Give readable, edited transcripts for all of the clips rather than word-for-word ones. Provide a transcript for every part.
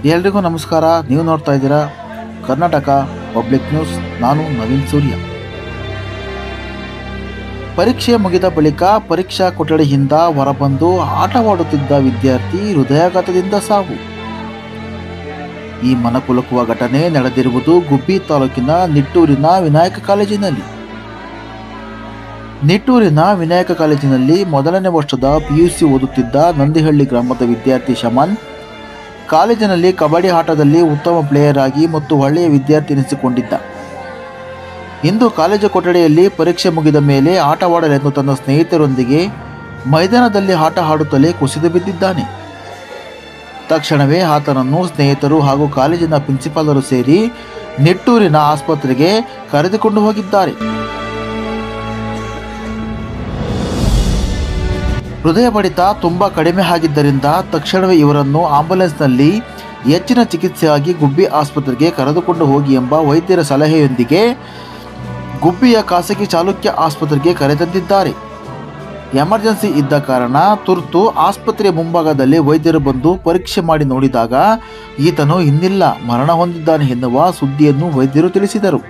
ಎಲ್ರಿಗೂ ನಮಸ್ಕಾರ. ನೀವು ನೋಡ್ತಾ ಇದ್ದೀರಾ ಕರ್ನಾಟಕ ಪಬ್ಲಿಕ್ ನ್ಯೂಸ್. ನಾನು ನವೀನ್ ಸೂರ್ಯ. ಪರೀಕ್ಷೆ ಮುಗಿದ ಬಳಿಕ ಪರೀಕ್ಷಾ ಕೊಠಡಿಯಿಂದ ಹೊರಬಂದು ಆಟವಾಡುತ್ತಿದ್ದ ವಿದ್ಯಾರ್ಥಿ ಹೃದಯಾಘಾತದಿಂದ ಸಾವು. ಈ ಮನಕುಲುಕುವ ಘಟನೆ ನಡೆದಿರುವುದು ಗುಬ್ಬಿ ತಾಲೂಕಿನ ನಿಟ್ಟೂರಿನ ವಿನಾಯಕ ಕಾಲೇಜಿನಲ್ಲಿ. ನಿಟ್ಟೂರಿನ ವಿನಾಯಕ ಕಾಲೇಜಿನಲ್ಲಿ ಮೊದಲನೇ ವರ್ಷದ PUC ಓದುತ್ತಿದ್ದ ನಂದಿಹಳ್ಳಿ ಗ್ರಾಮದ ವಿದ್ಯಾರ್ಥಿ ಶಮನ್ ಕಾಲೇಜಿನಲ್ಲಿ ಕಬಡ್ಡಿ ಆಟದಲ್ಲಿ ಉತ್ತಮ ಪ್ಲೇಯರ್ ಆಗಿ ಮತ್ತು ಒಳ್ಳೆಯ ವಿದ್ಯಾರ್ಥಿ ಎನಿಸಿಕೊಂಡಿದ್ದ. ಇಂದು ಕಾಲೇಜು ಕೊಠಡಿಯಲ್ಲಿ ಪರೀಕ್ಷೆ ಮುಗಿದ ಮೇಲೆ ಆಟವಾಡಲೆಂದು ತನ್ನ ಸ್ನೇಹಿತರೊಂದಿಗೆ ಮೈದಾನದಲ್ಲಿ ಆಟ ಆಡುತ್ತಲೇ ಕುಸಿದು ಬಿದ್ದಿದ್ದಾನೆ. ತಕ್ಷಣವೇ ಆತನನ್ನು ಸ್ನೇಹಿತರು ಹಾಗೂ ಕಾಲೇಜಿನ ಪ್ರಿನ್ಸಿಪಾಲರು ಸೇರಿ ನಿಟ್ಟೂರಿನ ಆಸ್ಪತ್ರೆಗೆ ಕರೆದುಕೊಂಡು ಹೋಗಿದ್ದಾರೆ. ಹೃದಯ ಬಡಿತ ತುಂಬ ಕಡಿಮೆ ಆಗಿದ್ದರಿಂದ ತಕ್ಷಣವೇ ಇವರನ್ನು ಆಂಬ್ಯುಲೆನ್ಸ್ನಲ್ಲಿ ಹೆಚ್ಚಿನ ಚಿಕಿತ್ಸೆಯಾಗಿ ಗುಬ್ಬಿ ಆಸ್ಪತ್ರೆಗೆ ಕರೆದುಕೊಂಡು ಹೋಗಿ ಎಂಬ ವೈದ್ಯರ ಸಲಹೆಯೊಂದಿಗೆ ಗುಬ್ಬಿಯ ಖಾಸಗಿ ಚಾಲುಕ್ಯ ಆಸ್ಪತ್ರೆಗೆ ಕರೆತಂದಿದ್ದಾರೆ. ಎಮರ್ಜೆನ್ಸಿ ಇದ್ದ ಕಾರಣ ತುರ್ತು ಆಸ್ಪತ್ರೆಯ ಮುಂಭಾಗದಲ್ಲಿ ವೈದ್ಯರು ಬಂದು ಪರೀಕ್ಷೆ ಮಾಡಿ ನೋಡಿದಾಗ ಈತನು ಇನ್ನಿಲ್ಲ, ಮರಣ ಹೊಂದಿದ್ದಾನೆ ಎನ್ನುವ ಸುದ್ದಿಯನ್ನು ವೈದ್ಯರು ತಿಳಿಸಿದರು.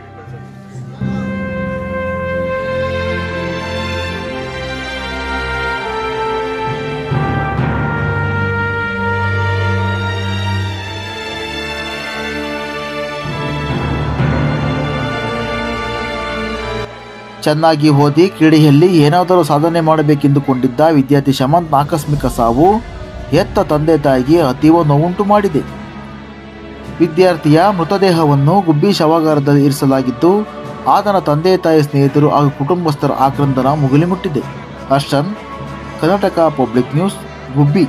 ಚೆನ್ನಾಗಿ ಓದಿ ಕ್ರೀಡೆಯಲ್ಲಿ ಏನಾದರೂ ಸಾಧನೆ ಮಾಡಬೇಕೆಂದುಕೊಂಡಿದ್ದ ವಿದ್ಯಾರ್ಥಿ ಶಮಂತ್ ಆಕಸ್ಮಿಕ ಸಾವು ಹೆತ್ತ ತಂದೆ ತಾಯಿಗೆ ಅತೀವ ನೋವುಂಟು ಮಾಡಿದೆ. ವಿದ್ಯಾರ್ಥಿಯ ಮೃತದೇಹವನ್ನು ಗುಬ್ಬಿ ಶವಾಗಾರದಲ್ಲಿ ಇರಿಸಲಾಗಿದ್ದು, ಆತನ ತಂದೆ ತಾಯಿ, ಸ್ನೇಹಿತರು ಹಾಗೂ ಕುಟುಂಬಸ್ಥರ ಆಕ್ರಂದನ ಮುಗಿಲು ಮುಟ್ಟಿದೆ. ಅರ್ಷನ್, ಕರ್ನಾಟಕ ಪಬ್ಲಿಕ್ ನ್ಯೂಸ್, ಗುಬ್ಬಿ.